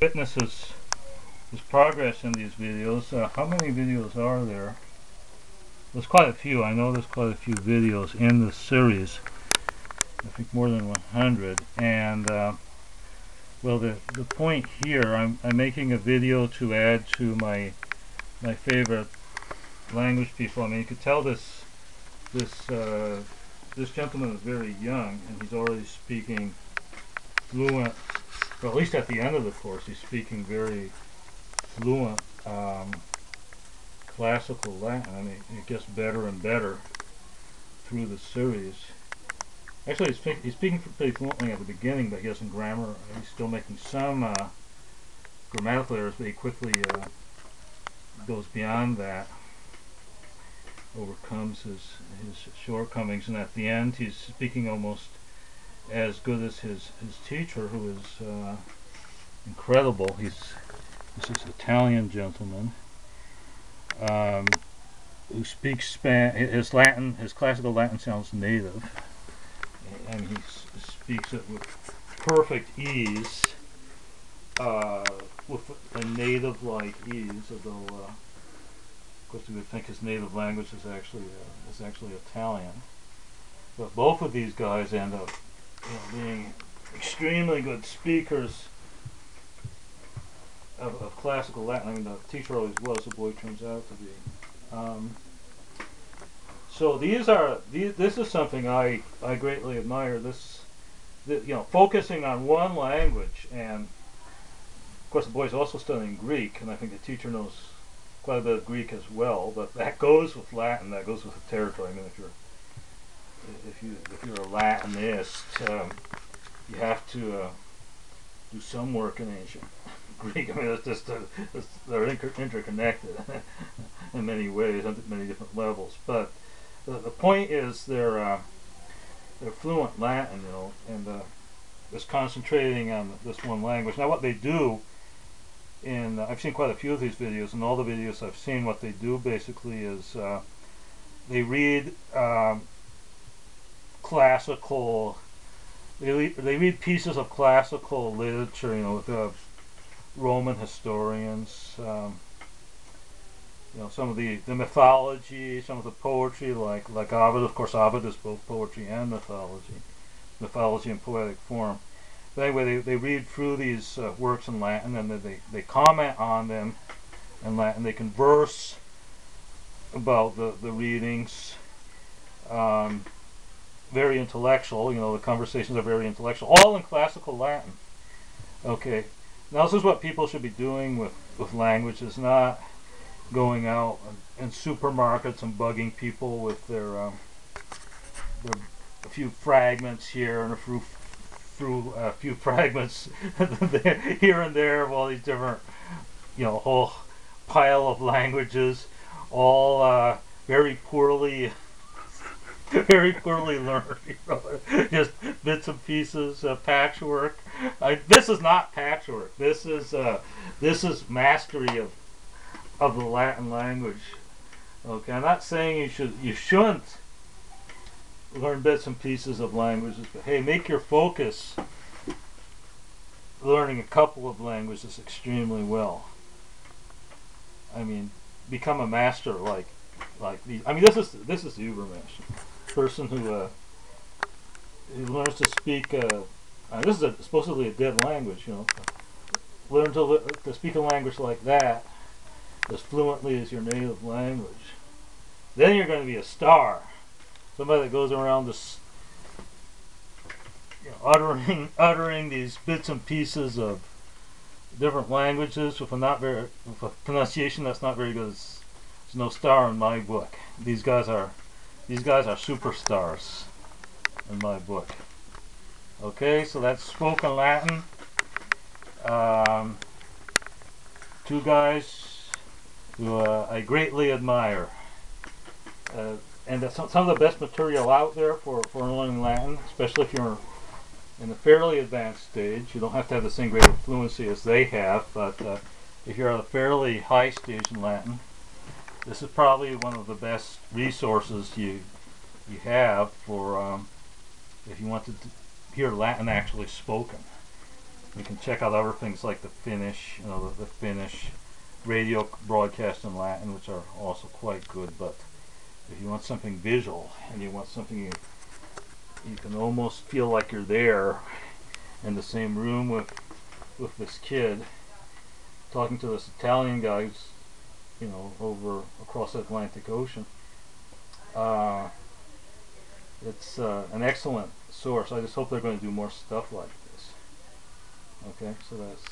witness his progress in these videos. How many videos are there? There's quite a few. I know there's quite a few videos in this series. I think more than 100. And well, the point here, I'm making a video to add to my favorite language people. I mean, you could tell this this gentleman is very young, and he's already speaking fluent. Or at least at the end of the course, he's speaking very fluent classical Latin. I mean, it gets better and better through the series. Actually, he's speaking pretty fluently at the beginning, but he has some grammar. He's still making some grammatical errors, but he quickly goes beyond that, overcomes his shortcomings, and at the end, he's speaking almost as good as his teacher, who is incredible. This is Italian gentleman who speaks his Latin. His classical Latin sounds native, and he speaks it with perfect ease, with a native-like ease. Although, of course, we would think his native language is actually Italian. But both of these guys end up, being extremely good speakers of classical Latin. I mean, the teacher always was. The boy turns out to be. So this is something I greatly admire. Focusing on one language, and of course the boy's also studying Greek, and I think the teacher knows quite a bit of Greek as well. But that goes with Latin. That goes with the territory. I mean, if you're a Latinist, you have to do some work in ancient Greek. I mean, it's just they're interconnected in many ways, on many different levels. But the point is they're fluent Latin, and just concentrating on this one language. Now, what they do I've seen quite a few of these videos, and all the videos I've seen, what they do basically is they read classical. They read pieces of classical literature, with Roman historians. Some of the mythology, some of the poetry, like Ovid. Of course, Ovid is both poetry and mythology in poetic form. But anyway, they read through these works in Latin, and then they comment on them in Latin. They converse about the readings. Very intellectual. The conversations are very intellectual, all in classical Latin. Okay, now this is what people should be doing with language. Is not going out in supermarkets and bugging people with their a few fragments here and a few fragments here and there of all these different, a whole pile of languages, all very poorly learned, just bits and pieces, patchwork. This is not patchwork. This is mastery of the Latin language. Okay, I'm not saying you shouldn't learn bits and pieces of languages, but hey, make your focus learning a couple of languages extremely well. I mean, become a master like these. I mean, this is the Ubermensch person who learns to speak. This is supposedly a dead language. Learn to speak a language like that as fluently as your native language. Then you're going to be a star. Somebody that goes around this, uttering these bits and pieces of different languages with a pronunciation that's not very good. There's no star in my book. These guys are superstars in my book. Okay, so that's spoken Latin. Two guys who I greatly admire. And that's some of the best material out there for learning Latin, especially if you're in a fairly advanced stage. You don't have to have the same grade of fluency as they have, but if you're at a fairly high stage in Latin, this is probably one of the best resources you have for if you want to hear Latin actually spoken. You can check out other things like the Finnish, the Finnish radio broadcast in Latin, which are also quite good. But if you want something visual and you want something you can almost feel like you're there in the same room with this kid talking to this Italian guy who's over across the Atlantic Ocean. It's an excellent source. I just hope they're going to do more stuff like this. Okay, so that's